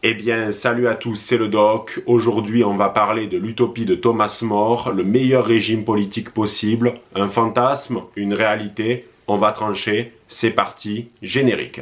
Eh bien, salut à tous, c'est le Doc. Aujourd'hui, on va parler de l'utopie de Thomas More, le meilleur régime politique possible, un fantasme, une réalité. On va trancher, c'est parti, générique.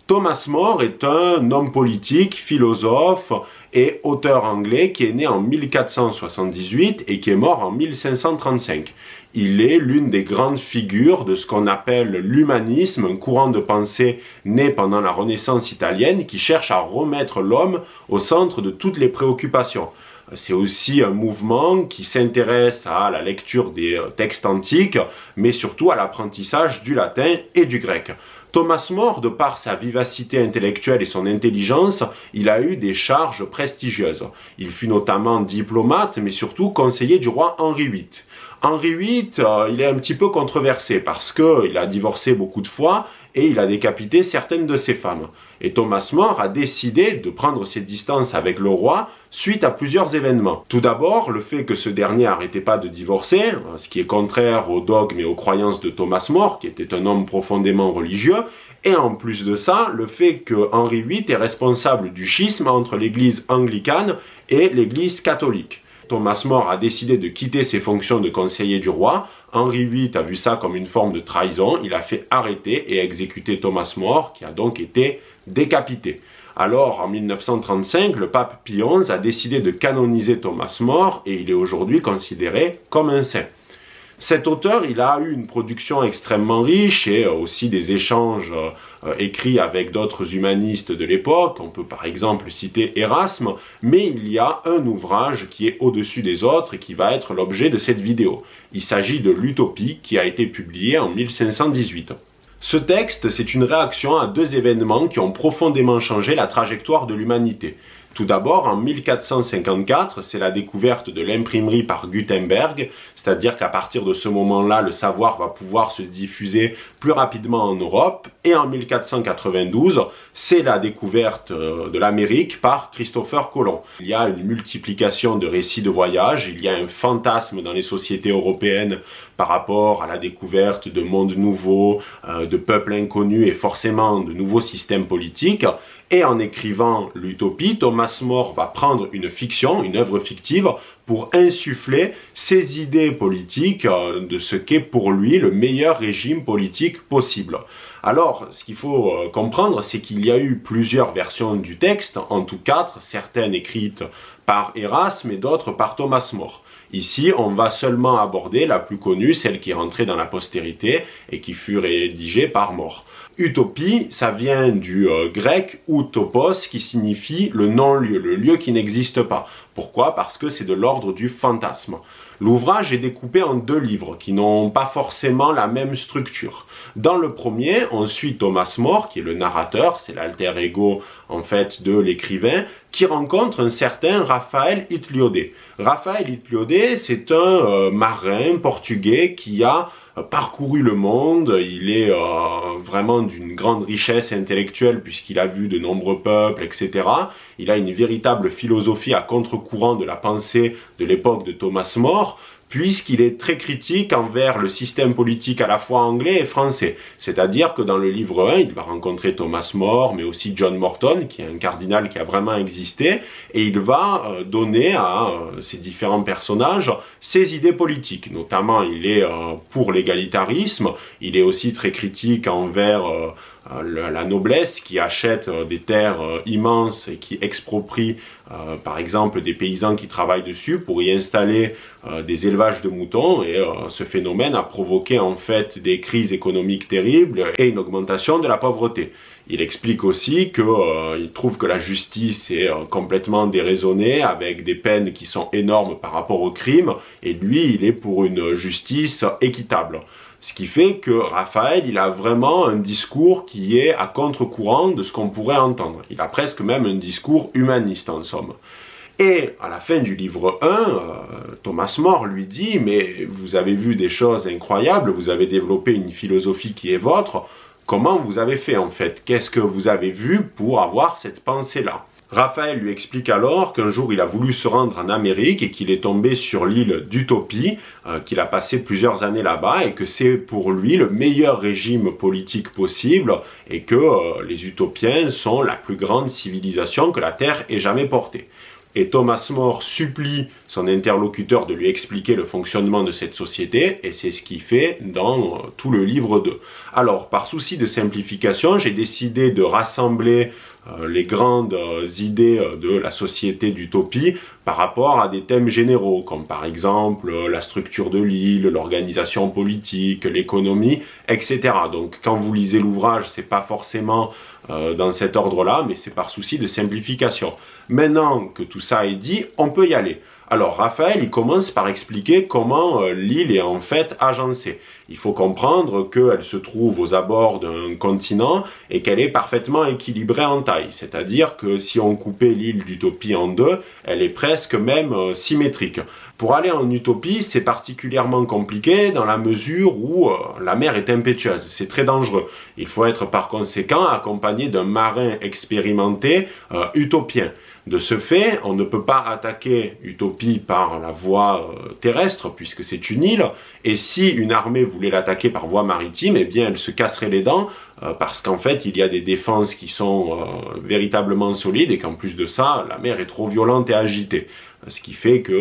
Thomas More est un homme politique, philosophe et auteur anglais qui est né en 1478 et qui est mort en 1535. Il est l'une des grandes figures de ce qu'on appelle l'humanisme, un courant de pensée né pendant la Renaissance italienne qui cherche à remettre l'homme au centre de toutes les préoccupations. C'est aussi un mouvement qui s'intéresse à la lecture des textes antiques, mais surtout à l'apprentissage du latin et du grec. Thomas More, de par sa vivacité intellectuelle et son intelligence, il a eu des charges prestigieuses. Il fut notamment diplomate, mais surtout conseiller du roi Henri VIII. Henri VIII, il est un petit peu controversé parce qu'il a divorcé beaucoup de fois et il a décapité certaines de ses femmes. Et Thomas More a décidé de prendre ses distances avec le roi suite à plusieurs événements. Tout d'abord, le fait que ce dernier n'arrêtait pas de divorcer, ce qui est contraire aux dogmes et aux croyances de Thomas More, qui était un homme profondément religieux, et en plus de ça, le fait que Henri VIII est responsable du schisme entre l'église anglicane et l'église catholique. Thomas More a décidé de quitter ses fonctions de conseiller du roi. Henri VIII a vu ça comme une forme de trahison. Il a fait arrêter et exécuter Thomas More, qui a donc été décapité. Alors, en 1935, le pape Pie XI a décidé de canoniser Thomas More et il est aujourd'hui considéré comme un saint. Cet auteur, il a eu une production extrêmement riche et aussi des échanges écrits avec d'autres humanistes de l'époque. On peut par exemple citer Erasme, mais il y a un ouvrage qui est au-dessus des autres et qui va être l'objet de cette vidéo. Il s'agit de l'Utopie qui a été publié en 1518. Ce texte, c'est une réaction à deux événements qui ont profondément changé la trajectoire de l'humanité. Tout d'abord, en 1454, c'est la découverte de l'imprimerie par Gutenberg, c'est-à-dire qu'à partir de ce moment-là, le savoir va pouvoir se diffuser plus rapidement en Europe. Et en 1492, c'est la découverte de l'Amérique par Christopher Colomb. Il y a une multiplication de récits de voyage, il y a un fantasme dans les sociétés européennes par rapport à la découverte de mondes nouveaux, de peuples inconnus et forcément de nouveaux systèmes politiques. Et en écrivant l'Utopie, Thomas More va prendre une fiction, une œuvre fictive, pour insuffler ses idées politiques de ce qu'est pour lui le meilleur régime politique possible. Alors, ce qu'il faut comprendre, c'est qu'il y a eu plusieurs versions du texte, en tout quatre, certaines écrites par Erasme et d'autres par Thomas More. Ici, on va seulement aborder la plus connue, celle qui est rentrée dans la postérité et qui fut rédigée par More. Utopie, ça vient du grec utopos qui signifie le non-lieu, le lieu qui n'existe pas. Pourquoi? Parce que c'est de l'ordre du fantasme. L'ouvrage est découpé en deux livres qui n'ont pas forcément la même structure. Dans le premier, on suit Thomas More, qui est le narrateur, c'est l'alter ego en fait de l'écrivain, qui rencontre un certain Raphaël Ithliodé. Raphaël Ithliodé, c'est un marin portugais qui a parcouru le monde, il est vraiment d'une grande richesse intellectuelle puisqu'il a vu de nombreux peuples, etc. Il a une véritable philosophie à contre-courant de la pensée de l'époque de Thomas More, puisqu'il est très critique envers le système politique à la fois anglais et français. C'est-à-dire que dans le livre 1, il va rencontrer Thomas More, mais aussi John Morton, qui est un cardinal qui a vraiment existé, et il va donner à ces différents personnages ses idées politiques. Notamment, il est pour l'égalitarisme, il est aussi très critique envers la noblesse qui achète des terres immenses et qui exproprie par exemple des paysans qui travaillent dessus pour y installer des élevages de moutons, et ce phénomène a provoqué en fait des crises économiques terribles et une augmentation de la pauvreté. Il explique aussi qu'il trouve que la justice est complètement déraisonnée, avec des peines qui sont énormes par rapport aux crimes, et lui, il est pour une justice équitable. Ce qui fait que Raphaël, il a vraiment un discours qui est à contre-courant de ce qu'on pourrait entendre. Il a presque même un discours humaniste en somme. Et à la fin du livre 1, Thomas More lui dit « Mais vous avez vu des choses incroyables, vous avez développé une philosophie qui est vôtre, comment vous avez fait en fait? Qu'est-ce que vous avez vu pour avoir cette pensée-là » Raphaël lui explique alors qu'un jour il a voulu se rendre en Amérique et qu'il est tombé sur l'île d'Utopie, qu'il a passé plusieurs années là-bas et que c'est pour lui le meilleur régime politique possible et que les Utopiens sont la plus grande civilisation que la Terre ait jamais portée. Et Thomas More supplie son interlocuteur de lui expliquer le fonctionnement de cette société, et c'est ce qu'il fait dans tout le livre 2. Alors, par souci de simplification, j'ai décidé de rassembler les grandes idées de la société d'utopie par rapport à des thèmes généraux, comme par exemple la structure de l'île, l'organisation politique, l'économie, etc. Donc quand vous lisez l'ouvrage, c'est pas forcément dans cet ordre-là, mais c'est par souci de simplification. Maintenant que tout ça est dit, on peut y aller. Alors Raphaël, il commence par expliquer comment l'île est en fait agencée. Il faut comprendre qu'elle se trouve aux abords d'un continent et qu'elle est parfaitement équilibrée en taille. C'est-à-dire que si on coupait l'île d'Utopie en deux, elle est presque même symétrique. Pour aller en Utopie, c'est particulièrement compliqué dans la mesure où la mer est impétueuse, c'est très dangereux. Il faut être par conséquent accompagné d'un marin expérimenté utopien. De ce fait, on ne peut pas attaquer Utopie par la voie terrestre, puisque c'est une île, et si une armée voulait l'attaquer par voie maritime, eh bien elle se casserait les dents, parce qu'en fait il y a des défenses qui sont véritablement solides, et qu'en plus de ça, la mer est trop violente et agitée. Ce qui fait que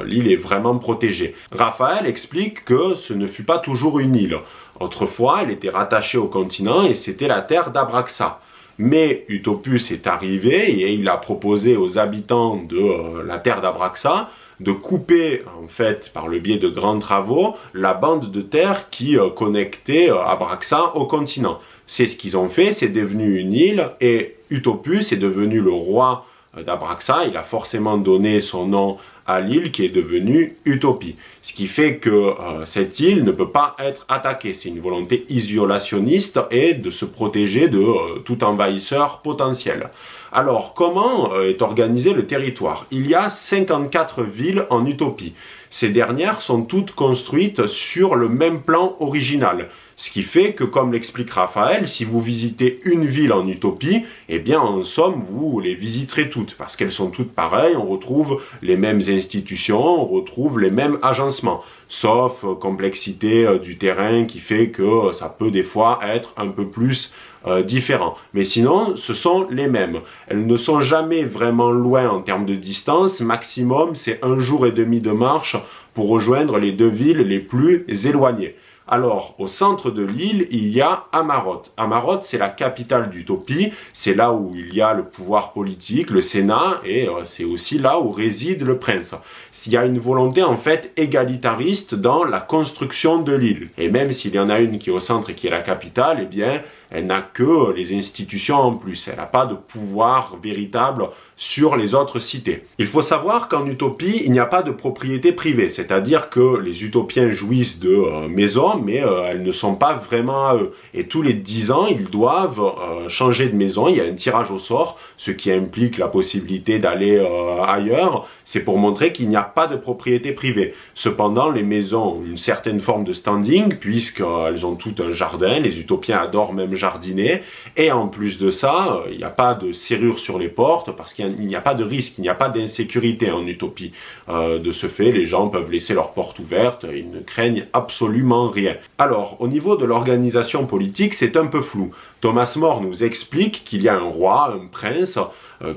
l'île est vraiment protégée. Raphaël explique que ce ne fut pas toujours une île. Autrefois, elle était rattachée au continent et c'était la terre d'Abraxa. Mais Utopus est arrivé et il a proposé aux habitants de la terre d'Abraxa de couper, en fait, par le biais de grands travaux, la bande de terre qui connectait Abraxa au continent. C'est ce qu'ils ont fait, c'est devenu une île et Utopus est devenu le roi d'Abraxa. Il a forcément donné son nom à l'île qui est devenue Utopie. Ce qui fait que cette île ne peut pas être attaquée. C'est une volonté isolationniste et de se protéger de tout envahisseur potentiel. Alors, comment est organisé le territoire? Il y a 54 villes en Utopie. Ces dernières sont toutes construites sur le même plan original. Ce qui fait que, comme l'explique Raphaël, si vous visitez une ville en Utopie, eh bien, en somme, vous les visiterez toutes, parce qu'elles sont toutes pareilles, on retrouve les mêmes institutions, on retrouve les mêmes agencements, sauf complexité du terrain qui fait que ça peut des fois être un peu plus différent. Mais sinon, ce sont les mêmes. Elles ne sont jamais vraiment loin en termes de distance, maximum, c'est 1 jour et demi de marche pour rejoindre les 2 villes les plus éloignées. Alors, au centre de l'île, il y a Amaroth. Amaroth, c'est la capitale d'Utopie, c'est là où il y a le pouvoir politique, le Sénat, et c'est aussi là où réside le prince. Il y a une volonté, en fait, égalitariste dans la construction de l'île. Et même s'il y en a une qui est au centre et qui est la capitale, eh bien, elle n'a que les institutions en plus. Elle n'a pas de pouvoir véritable sur les autres cités. Il faut savoir qu'en Utopie, il n'y a pas de propriété privée, c'est-à-dire que les utopiens jouissent de maisons, mais elles ne sont pas vraiment à eux. Et tous les 10 ans, ils doivent changer de maison, il y a un tirage au sort, ce qui implique la possibilité d'aller ailleurs. C'est pour montrer qu'il n'y a pas de propriété privée. Cependant, les maisons ont une certaine forme de standing, puisqu'elles ont tout un jardin, les utopiens adorent même jardiner, et en plus de ça, il n'y a pas de serrure sur les portes, parce qu'il n'y a pas de risque, il n'y a pas d'insécurité en Utopie. De ce fait, les gens peuvent laisser leurs portes ouvertes, ils ne craignent absolument rien. Alors, au niveau de l'organisation politique, c'est un peu flou. Thomas More nous explique qu'il y a un roi, un prince,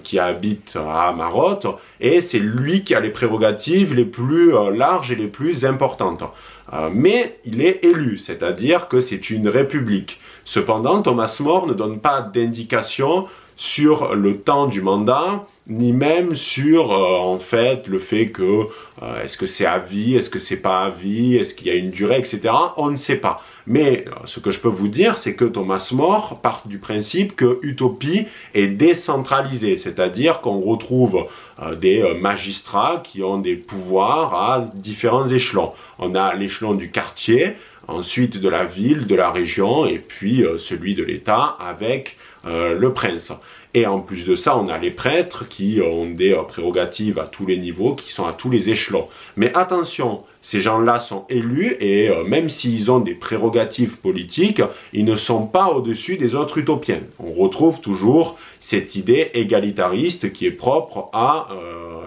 qui habite à Amaroth, et c'est lui qui a les prérogatives les plus larges et les plus importantes. Mais il est élu, c'est-à-dire que c'est une république. Cependant, Thomas More ne donne pas d'indication sur le temps du mandat, ni même sur en fait le fait que est-ce que c'est à vie, est-ce que c'est pas à vie, est-ce qu'il y a une durée, etc. On ne sait pas. Mais ce que je peux vous dire, c'est que Thomas More part du principe que Utopie est décentralisée, c'est-à-dire qu'on retrouve des magistrats qui ont des pouvoirs à différents échelons. On a l'échelon du quartier, ensuite de la ville, de la région, et puis celui de l'État avec le prince. Et en plus de ça, on a les prêtres qui ont des prérogatives à tous les niveaux, qui sont à tous les échelons. Mais attention, ces gens-là sont élus et même s'ils ont des prérogatives politiques, ils ne sont pas au-dessus des autres utopiens. On retrouve toujours cette idée égalitariste qui est propre à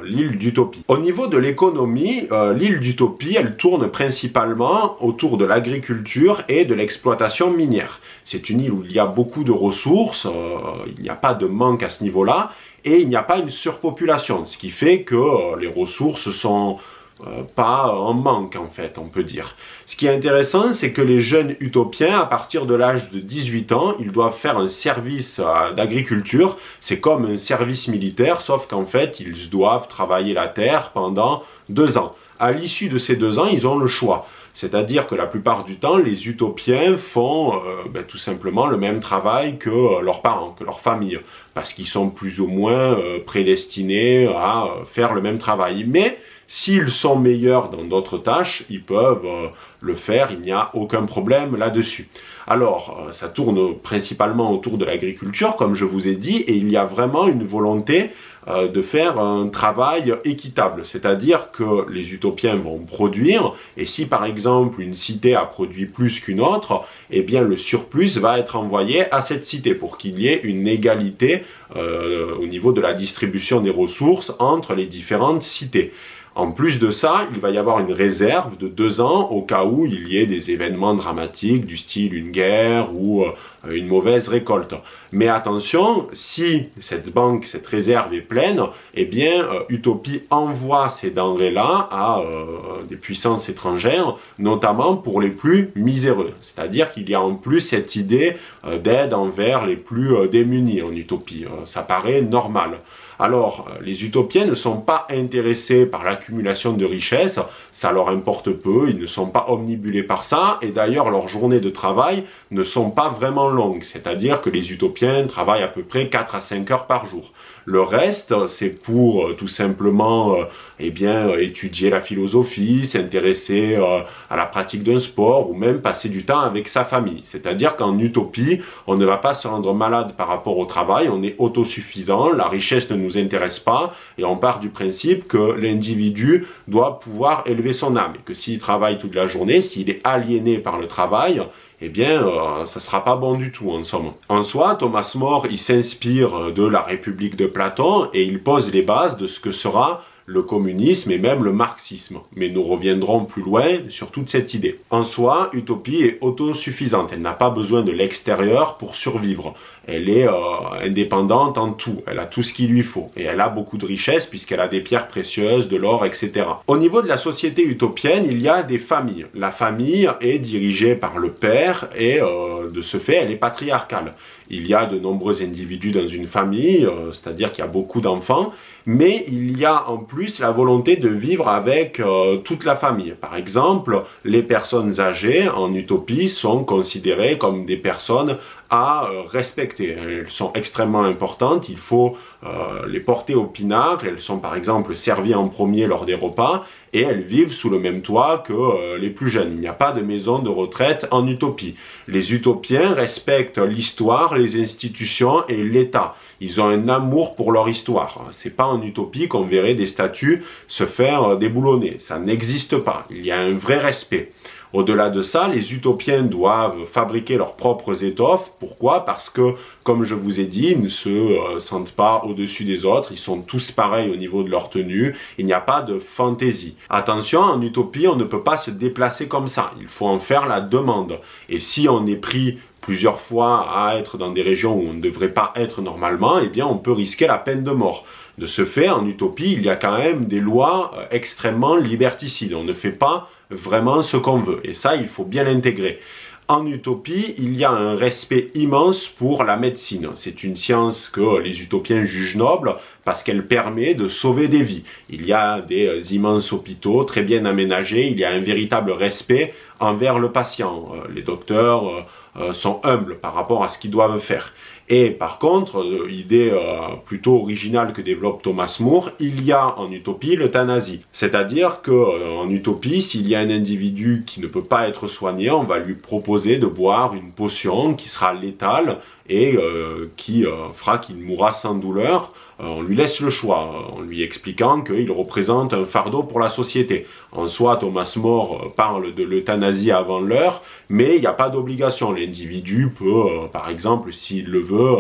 l'île d'Utopie. Au niveau de l'économie, l'île d'Utopie, elle tourne principalement autour de l'agriculture et de l'exploitation minière. C'est une île où il y a beaucoup de ressources, il n'y a pas de manque à ce niveau-là, et il n'y a pas une surpopulation, ce qui fait que les ressources sont pas en manque en fait, on peut dire. Ce qui est intéressant, c'est que les jeunes utopiens, à partir de l'âge de 18 ans, ils doivent faire un service d'agriculture. C'est comme un service militaire, sauf qu'en fait, ils doivent travailler la terre pendant 2 ans. À l'issue de ces 2 ans, ils ont le choix. C'est-à-dire que la plupart du temps, les utopiens font tout simplement le même travail que leurs parents, que leur famille, parce qu'ils sont plus ou moins prédestinés à faire le même travail. Mais s'ils sont meilleurs dans d'autres tâches, ils peuvent le faire, il n'y a aucun problème là-dessus. Alors, ça tourne principalement autour de l'agriculture, comme je vous ai dit, et il y a vraiment une volonté de faire un travail équitable, c'est-à-dire que les utopiens vont produire, et si par exemple une cité a produit plus qu'une autre, eh bien le surplus va être envoyé à cette cité pour qu'il y ait une égalité au niveau de la distribution des ressources entre les différentes cités. En plus de ça, il va y avoir une réserve de 2 ans au cas où il y ait des événements dramatiques du style une guerre ou une mauvaise récolte. Mais attention, si cette banque, cette réserve est pleine, eh bien Utopie envoie ces denrées-là à des puissances étrangères, notamment pour les plus miséreux. C'est-à-dire qu'il y a en plus cette idée d'aide envers les plus démunis en Utopie. Ça paraît normal. Alors, les utopiens ne sont pas intéressés par l'accumulation de richesses, ça leur importe peu, ils ne sont pas omnibulés par ça, et d'ailleurs leurs journées de travail ne sont pas vraiment longues, c'est-à-dire que les utopiens travaillent à peu près 4 à 5 heures par jour. Le reste, c'est pour tout simplement étudier la philosophie, s'intéresser à la pratique d'un sport ou même passer du temps avec sa famille. C'est-à-dire qu'en utopie, on ne va pas se rendre malade par rapport au travail, on est autosuffisant, la richesse ne nous intéresse pas et on part du principe que l'individu doit pouvoir élever son âme et que s'il travaille toute la journée, s'il est aliéné par le travail, eh bien, ça sera pas bon du tout, en somme. En soi, Thomas More, il s'inspire de la République de Platon et il pose les bases de ce que sera le communisme et même le marxisme. Mais nous reviendrons plus loin sur toute cette idée. En soi, Utopie est autosuffisante. Elle n'a pas besoin de l'extérieur pour survivre. Elle est indépendante en tout. Elle a tout ce qu'il lui faut. Et elle a beaucoup de richesses puisqu'elle a des pierres précieuses, de l'or, etc. Au niveau de la société utopienne, il y a des familles. La famille est dirigée par le père et de ce fait, elle est patriarcale. Il y a de nombreux individus dans une famille, c'est-à-dire qu'il y a beaucoup d'enfants, mais il y a en plus la volonté de vivre avec toute la famille. Par exemple, les personnes âgées en utopie sont considérées comme des personnes à respecter. Elles sont extrêmement importantes, il faut les porter au pinacle, elles sont par exemple servies en premier lors des repas et elles vivent sous le même toit que les plus jeunes. Il n'y a pas de maison de retraite en utopie. Les utopiens respectent l'histoire, les institutions et l'État. Ils ont un amour pour leur histoire. C'est pas en utopie qu'on verrait des statues se faire déboulonner. Ça n'existe pas. Il y a un vrai respect. Au-delà de ça, les utopiens doivent fabriquer leurs propres étoffes. Pourquoi? Parce que, comme je vous ai dit, ils ne se sentent pas au-dessus des autres. Ils sont tous pareils au niveau de leur tenue. Il n'y a pas de fantaisie. Attention, en utopie, on ne peut pas se déplacer comme ça. Il faut en faire la demande. Et si on est pris plusieurs fois à être dans des régions où on ne devrait pas être normalement, eh bien on peut risquer la peine de mort. De ce fait, en utopie, il y a quand même des lois extrêmement liberticides. On ne fait pas vraiment ce qu'on veut. Et ça, il faut bien l'intégrer. En utopie, il y a un respect immense pour la médecine. C'est une science que les utopiens jugent noble parce qu'elle permet de sauver des vies. Il y a des immenses hôpitaux très bien aménagés, il y a un véritable respect envers le patient. Les docteurs sont humbles par rapport à ce qu'ils doivent faire. Et par contre, idée plutôt originale que développe Thomas More, il y a en utopie l'euthanasie. C'est-à-dire qu'en utopie, s'il y a un individu qui ne peut pas être soigné, on va lui proposer de boire une potion qui sera létale et qui fera qu'il mourra sans douleur. On lui laisse le choix, en lui expliquant qu'il représente un fardeau pour la société. En soi, Thomas More parle de l'euthanasie avant l'heure, mais il n'y a pas d'obligation. L'individu peut, par exemple, s'il le veut,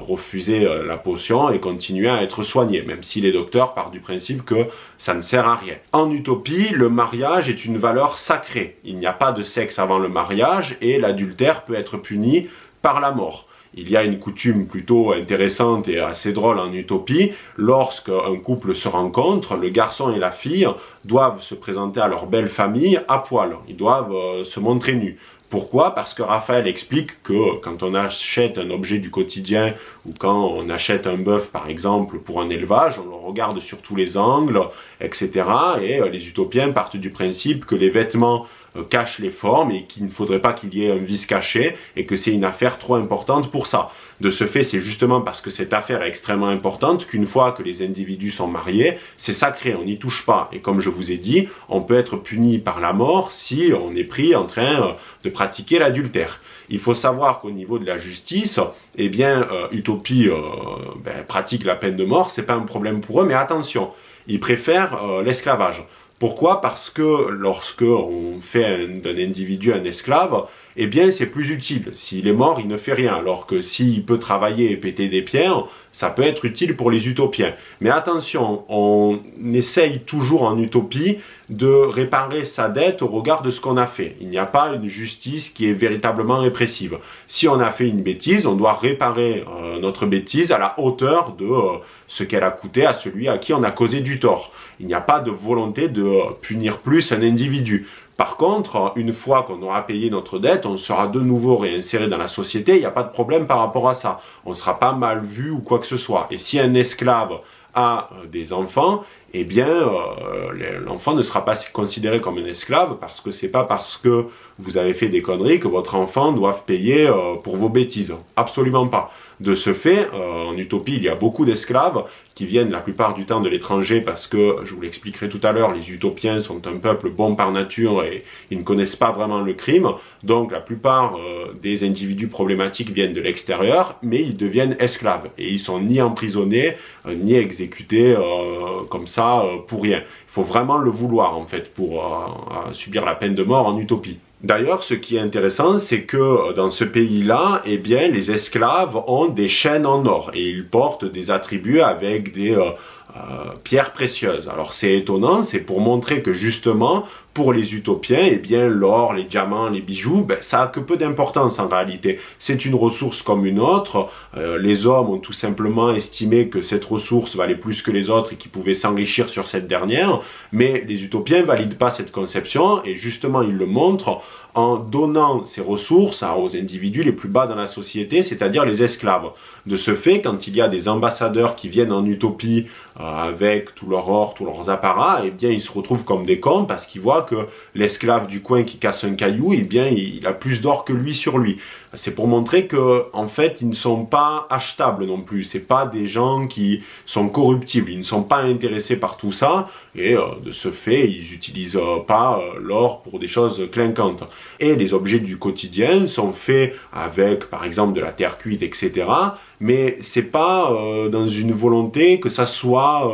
refuser la potion et continuer à être soigné, même si les docteurs partent du principe que ça ne sert à rien. En utopie, le mariage est une valeur sacrée. Il n'y a pas de sexe avant le mariage et l'adultère peut être puni par la mort. Il y a une coutume plutôt intéressante et assez drôle en utopie. Lorsqu'un couple se rencontre, le garçon et la fille doivent se présenter à leur belle famille à poil. Ils doivent se montrer nus. Pourquoi? Parce que Raphaël explique que quand on achète un objet du quotidien ou quand on achète un bœuf par exemple pour un élevage, on le regarde sur tous les angles, etc. Et les utopiens partent du principe que les vêtements cachent les formes et qu'il ne faudrait pas qu'il y ait un vice caché et que c'est une affaire trop importante pour ça. De ce fait, c'est justement parce que cette affaire est extrêmement importante qu'une fois que les individus sont mariés, c'est sacré, on n'y touche pas. Et comme je vous ai dit, on peut être puni par la mort si on est pris en train de pratiquer l'adultère. Il faut savoir qu'au niveau de la justice, eh bien, Utopie pratique la peine de mort, c'est pas un problème pour eux, mais attention, ils préfèrent l'esclavage. Pourquoi? Parce que lorsque on fait d'un individu un esclave, eh bien c'est plus utile. S'il est mort, il ne fait rien. Alors que s'il peut travailler et péter des pierres, ça peut être utile pour les utopiens. Mais attention, on essaye toujours en utopie de réparer sa dette au regard de ce qu'on a fait. Il n'y a pas une justice qui est véritablement répressive. Si on a fait une bêtise, on doit réparer notre bêtise à la hauteur de ce qu'elle a coûté à celui à qui on a causé du tort. Il n'y a pas de volonté de punir plus un individu. Par contre, une fois qu'on aura payé notre dette, on sera de nouveau réinséré dans la société, il n'y a pas de problème par rapport à ça. On ne sera pas mal vu ou quoi que ce soit. Et si un esclave a des enfants, eh bien, l'enfant ne sera pas considéré comme un esclave parce que c'est pas parce que vous avez fait des conneries que votre enfant doit payer pour vos bêtises. Absolument pas. De ce fait, en utopie, il y a beaucoup d'esclaves qui viennent la plupart du temps de l'étranger parce que, je vous l'expliquerai tout à l'heure, les utopiens sont un peuple bon par nature et ils ne connaissent pas vraiment le crime. Donc la plupart des individus problématiques viennent de l'extérieur, mais ils deviennent esclaves. Et ils sont ni emprisonnés, ni exécutés comme ça pour rien. Il faut vraiment le vouloir en fait pour subir la peine de mort en utopie. D'ailleurs, ce qui est intéressant, c'est que dans ce pays-là, eh bien, les esclaves ont des chaînes en or et ils portent des attributs avec des pierres précieuses. Alors c'est étonnant, c'est pour montrer que justement, pour les utopiens, eh bien l'or, les diamants, les bijoux, ça a que peu d'importance en réalité. C'est une ressource comme une autre. Les hommes ont tout simplement estimé que cette ressource valait plus que les autres et qu'ils pouvaient s'enrichir sur cette dernière. Mais les utopiens ne valident pas cette conception et justement ils le montrent en donnant ces ressources aux individus les plus bas dans la société, c'est-à-dire les esclaves. De ce fait, quand il y a des ambassadeurs qui viennent en utopie avec tout leur or, tous leurs apparats, eh bien ils se retrouvent comme des cons parce qu'ils voient que l'esclave du coin qui casse un caillou, eh bien il a plus d'or que lui sur lui. C'est pour montrer que en fait ils ne sont pas achetables non plus. C'est pas des gens qui sont corruptibles. Ils ne sont pas intéressés par tout ça et de ce fait ils n'utilisent pas l'or pour des choses clinquantes. Et les objets du quotidien sont faits avec par exemple de la terre cuite, etc. Mais c'est pas dans une volonté que ça soit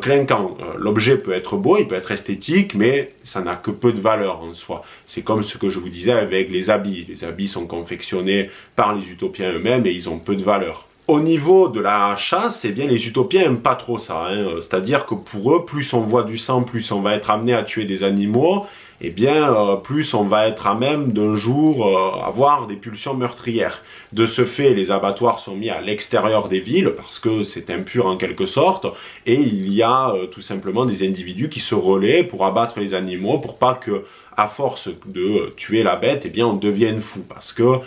clinquant. L'objet peut être beau, il peut être esthétique, mais ça n'a que peu de valeur en soi. C'est comme ce que je vous disais avec les habits. Les habits sont confectionnés par les utopiens eux-mêmes et ils ont peu de valeur. Au niveau de la chasse, eh bien les utopiens n'aiment pas trop ça. C'est-à-dire que pour eux, plus on voit du sang, plus on va être amené à tuer des animaux, eh bien plus on va être à même d'un jour avoir des pulsions meurtrières. De ce fait, les abattoirs sont mis à l'extérieur des villes parce que c'est impur en quelque sorte et il y a tout simplement des individus qui se relaient pour abattre les animaux pour pas que à force de tuer la bête, eh bien on devienne fou parce que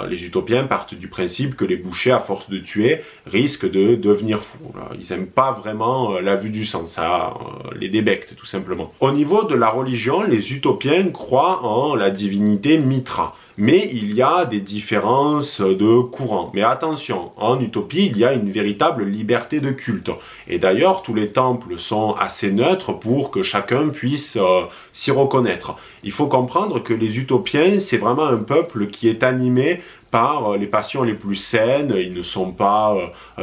les utopiens partent du principe que les bouchers, à force de tuer, risquent de devenir fous. Ils n'aiment pas vraiment la vue du sang, ça les débecte tout simplement. Au niveau de la religion, les utopiens croient en la divinité Mitra. Mais il y a des différences de courant. Mais attention, en utopie, il y a une véritable liberté de culte. Et d'ailleurs, tous les temples sont assez neutres pour que chacun puisse s'y reconnaître. Il faut comprendre que les utopiens, c'est vraiment un peuple qui est animé par les passions les plus saines. Ils ne sont pas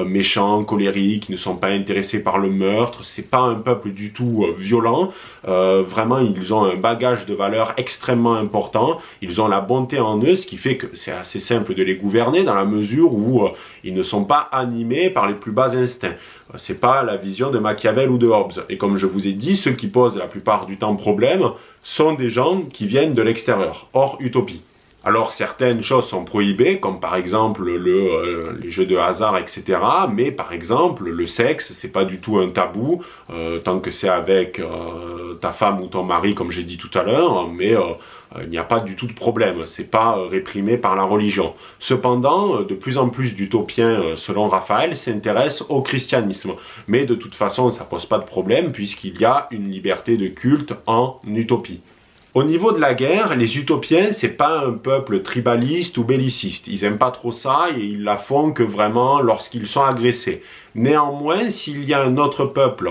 méchants, colériques, ils ne sont pas intéressés par le meurtre. C'est pas un peuple du tout violent. Vraiment, ils ont un bagage de valeurs extrêmement important. Ils ont la bonté en eux, ce qui fait que c'est assez simple de les gouverner dans la mesure où ils ne sont pas animés par les plus bas instincts. C'est pas la vision de Machiavel ou de Hobbes. Et comme je vous ai dit, ceux qui posent la plupart du temps problème sont des gens qui viennent de l'extérieur, hors utopie. Alors certaines choses sont prohibées, comme par exemple les jeux de hasard, etc. Mais par exemple, le sexe, c'est pas du tout un tabou, tant que c'est avec ta femme ou ton mari, comme j'ai dit tout à l'heure, mais il n'y a pas du tout de problème, c'est pas réprimé par la religion. Cependant, de plus en plus d'utopiens, selon Raphaël, s'intéressent au christianisme. Mais de toute façon, ça pose pas de problème, puisqu'il y a une liberté de culte en utopie. Au niveau de la guerre, les utopiens, c'est pas un peuple tribaliste ou belliciste. Ils aiment pas trop ça et ils la font que vraiment lorsqu'ils sont agressés. Néanmoins, s'il y a un autre peuple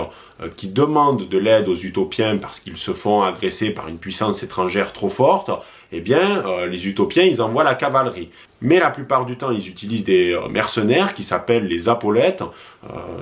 qui demande de l'aide aux utopiens parce qu'ils se font agresser par une puissance étrangère trop forte, eh bien, les utopiens, ils envoient la cavalerie. Mais la plupart du temps, ils utilisent des mercenaires qui s'appellent les apollètes.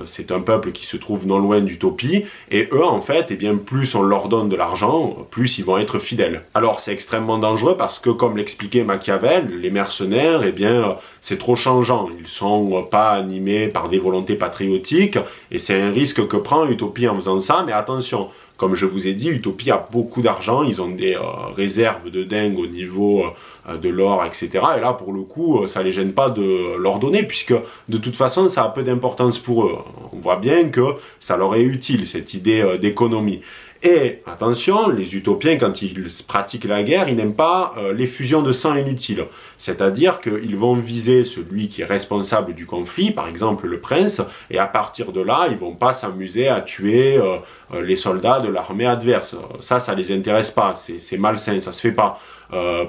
C'est un peuple qui se trouve non loin d'Utopie. Et eux, en fait, eh bien, plus on leur donne de l'argent, plus ils vont être fidèles. Alors, c'est extrêmement dangereux parce que, comme l'expliquait Machiavel, les mercenaires, eh bien, c'est trop changeant. Ils sont pas animés par des volontés patriotiques. Et c'est un risque que prend Utopie en faisant ça. Mais attention, comme je vous ai dit, Utopie a beaucoup d'argent, ils ont des réserves de dingue au niveau de l'or, etc. Et là, pour le coup, ça les gêne pas de leur donner, puisque de toute façon, ça a peu d'importance pour eux. On voit bien que ça leur est utile, cette idée d'économie. Et attention, les utopiens, quand ils pratiquent la guerre, ils n'aiment pas les fusions de sang inutiles. C'est-à-dire qu'ils vont viser celui qui est responsable du conflit, par exemple le prince, et à partir de là, ils vont pas s'amuser à tuer les soldats de l'armée adverse. Ça les intéresse pas, c'est malsain, ça se fait pas.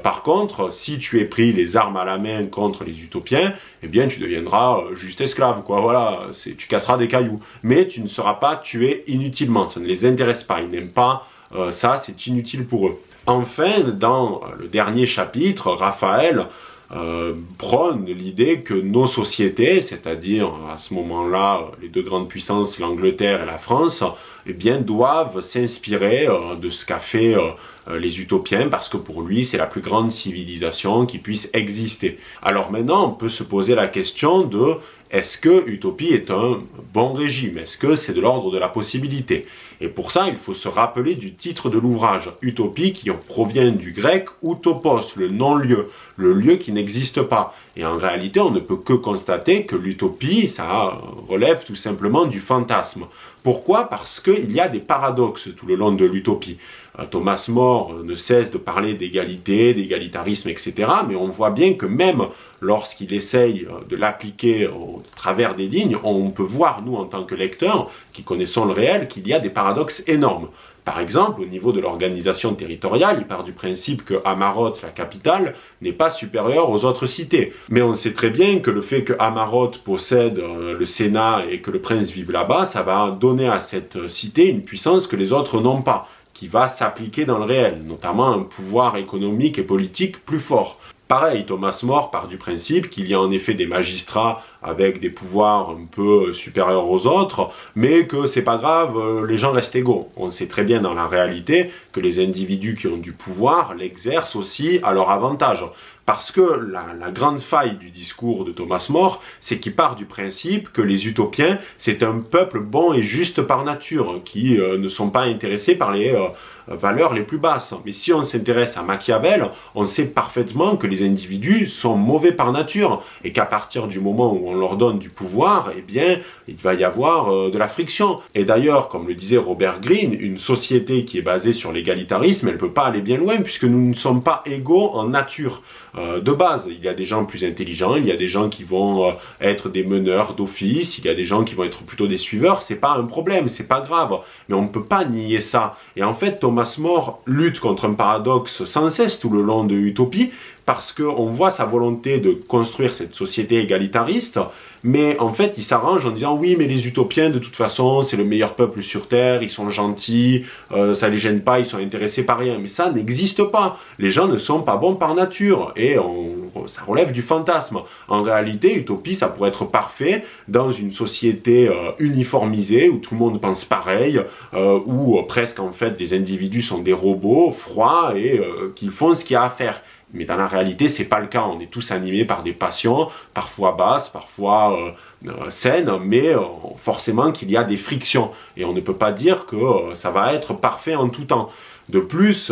Par contre, si tu es pris les armes à la main contre les utopiens, eh bien tu deviendras juste esclave, quoi. Voilà, tu casseras des cailloux, mais tu ne seras pas tué inutilement. Ça ne les intéresse pas. Ils n'aiment pas ça. C'est inutile pour eux. Enfin, dans le dernier chapitre, Raphaël prône l'idée que nos sociétés, c'est-à-dire à ce moment-là les deux grandes puissances, l'Angleterre et la France, eh bien doivent s'inspirer de ce qu'a fait les utopiens, parce que pour lui c'est la plus grande civilisation qui puisse exister. Alors maintenant on peut se poser la question de: est-ce que Utopie est un bon régime? Est-ce que c'est de l'ordre de la possibilité? Et pour ça, il faut se rappeler du titre de l'ouvrage, Utopie, qui provient du grec utopos, le non-lieu, le lieu qui n'existe pas. Et en réalité, on ne peut que constater que l'utopie, ça relève tout simplement du fantasme. Pourquoi? Parce qu'il y a des paradoxes tout le long de l'utopie. Thomas More ne cesse de parler d'égalité, d'égalitarisme, etc. Mais on voit bien que même lorsqu'il essaye de l'appliquer au travers des lignes, on peut voir, nous, en tant que lecteurs, qui connaissons le réel, qu'il y a des paradoxes énormes. Par exemple, au niveau de l'organisation territoriale, il part du principe que Amaroth, la capitale, n'est pas supérieure aux autres cités. Mais on sait très bien que le fait que Amaroth possède le Sénat et que le prince vive là-bas, ça va donner à cette cité une puissance que les autres n'ont pas, qui va s'appliquer dans le réel, notamment un pouvoir économique et politique plus fort. Pareil, Thomas More part du principe qu'il y a en effet des magistrats avec des pouvoirs un peu supérieurs aux autres, mais que c'est pas grave, les gens restent égaux. On sait très bien dans la réalité que les individus qui ont du pouvoir l'exercent aussi à leur avantage. Parce que la grande faille du discours de Thomas More, c'est qu'il part du principe que les utopiens, c'est un peuple bon et juste par nature, qui ne sont pas intéressés par les valeurs les plus basses. Mais si on s'intéresse à Machiavel, on sait parfaitement que les individus sont mauvais par nature, et qu'à partir du moment où on leur donne du pouvoir, eh bien, il va y avoir de la friction. Et d'ailleurs, comme le disait Robert Greene, une société qui est basée sur l'égalitarisme, elle ne peut pas aller bien loin, puisque nous ne sommes pas égaux en nature. De base, il y a des gens plus intelligents, il y a des gens qui vont être des meneurs d'office, il y a des gens qui vont être plutôt des suiveurs, c'est pas un problème, c'est pas grave, mais on ne peut pas nier ça. Et en fait, Thomas More lutte contre un paradoxe sans cesse tout le long de Utopie, parce qu'on voit sa volonté de construire cette société égalitariste, Mais en fait, il s'arrange en disant oui, mais les utopiens, de toute façon, c'est le meilleur peuple sur Terre, ils sont gentils, ça les gêne pas, ils sont intéressés par rien. Mais ça n'existe pas. Les gens ne sont pas bons par nature et ça relève du fantasme. En réalité, utopie, ça pourrait être parfait dans une société uniformisée où tout le monde pense pareil, où presque en fait les individus sont des robots froids et qu'ils font ce qu'il y a à faire. Mais dans la réalité, c'est pas le cas. On est tous animés par des passions, parfois basses, parfois saines, mais forcément qu'il y a des frictions. Et on ne peut pas dire que ça va être parfait en tout temps. De plus,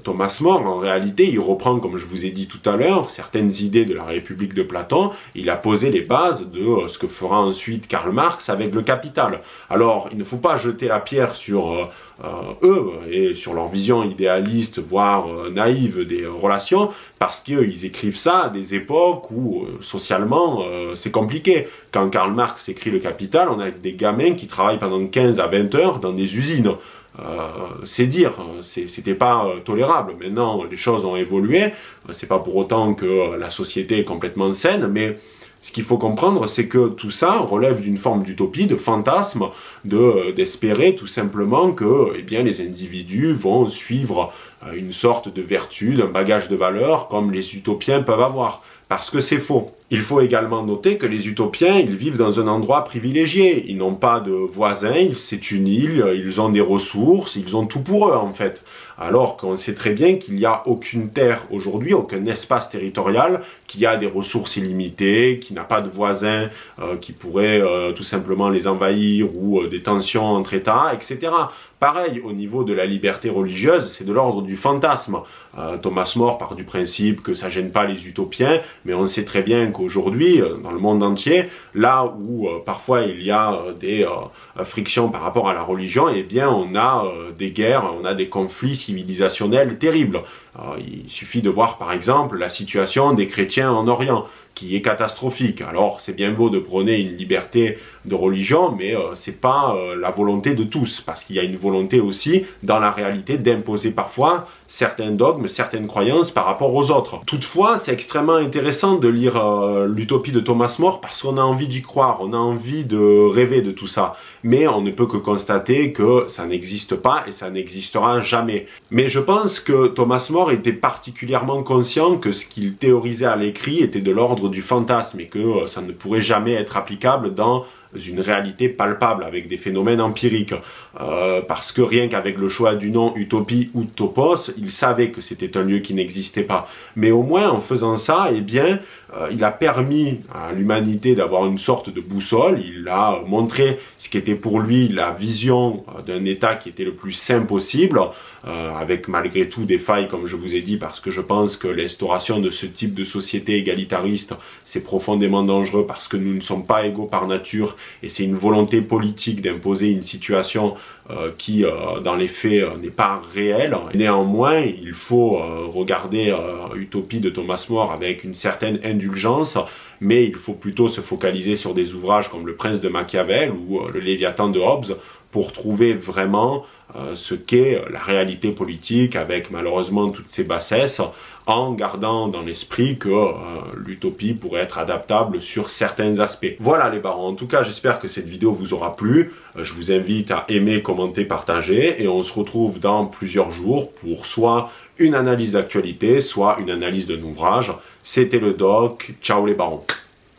Thomas More, en réalité, il reprend, comme je vous ai dit tout à l'heure, certaines idées de la République de Platon. Il a posé les bases de ce que fera ensuite Karl Marx avec le Capital. Alors, il ne faut pas jeter la pierre sur eux et sur leur vision idéaliste, voire naïve des relations, parce qu'ils écrivent ça à des époques où socialement c'est compliqué. Quand Karl Marx écrit le Capital, on a des gamins qui travaillent pendant 15 à 20 heures dans des usines. C'est dire, c'était pas tolérable. Maintenant, les choses ont évolué. C'est pas pour autant que la société est complètement saine, mais ce qu'il faut comprendre, c'est que tout ça relève d'une forme d'utopie, de fantasme, d'espérer tout simplement que, eh bien, les individus vont suivre une sorte de vertu, d'un bagage de valeurs, comme les utopiens peuvent avoir. Parce que c'est faux. Il faut également noter que les utopiens, ils vivent dans un endroit privilégié. Ils n'ont pas de voisins, c'est une île, ils ont des ressources, ils ont tout pour eux en fait. Alors qu'on sait très bien qu'il n'y a aucune terre aujourd'hui, aucun espace territorial qui a des ressources illimitées, qui n'a pas de voisins qui pourraient tout simplement les envahir ou des tensions entre États, etc. Pareil, au niveau de la liberté religieuse, c'est de l'ordre du fantasme. Thomas More part du principe que ça gêne pas les utopiens, mais on sait très bien qu'aujourd'hui, dans le monde entier, là où parfois il y a des frictions par rapport à la religion, eh bien on a des guerres, on a des conflits civilisationnels terribles. Il suffit de voir par exemple la situation des chrétiens en Orient, qui est catastrophique. Alors c'est bien beau de prôner une liberté de religion, mais c'est pas la volonté de tous, parce qu'il y a une volonté aussi dans la réalité d'imposer parfois certains dogmes, certaines croyances par rapport aux autres. Toutefois, c'est extrêmement intéressant de lire l'utopie de Thomas More parce qu'on a envie d'y croire, on a envie de rêver de tout ça, mais on ne peut que constater que ça n'existe pas et ça n'existera jamais. Mais je pense que Thomas More était particulièrement conscient que ce qu'il théorisait à l'écrit était de l'ordre du fantasme et que ça ne pourrait jamais être applicable dans une réalité palpable avec des phénomènes empiriques parce que rien qu'avec le choix du nom Utopie ou Topos, il savait que c'était un lieu qui n'existait pas, mais au moins en faisant ça, eh bien il a permis à l'humanité d'avoir une sorte de boussole, il a montré ce qu'était pour lui la vision d'un État qui était le plus sain possible, avec malgré tout des failles comme je vous ai dit, parce que je pense que l'instauration de ce type de société égalitariste c'est profondément dangereux parce que nous ne sommes pas égaux par nature et c'est une volonté politique d'imposer une situation qui dans les faits n'est pas réelle. Néanmoins, il faut regarder Utopie de Thomas More avec une certaine indulgence, mais il faut plutôt se focaliser sur des ouvrages comme Le Prince de Machiavel ou Le Léviathan de Hobbes pour trouver vraiment ce qu'est la réalité politique avec malheureusement toutes ces bassesses, en gardant dans l'esprit que l'utopie pourrait être adaptable sur certains aspects. Voilà les barons, en tout cas j'espère que cette vidéo vous aura plu, je vous invite à aimer, commenter, partager et on se retrouve dans plusieurs jours pour soit une analyse d'actualité, soit une analyse d'un ouvrage. C'était le doc, ciao les barons.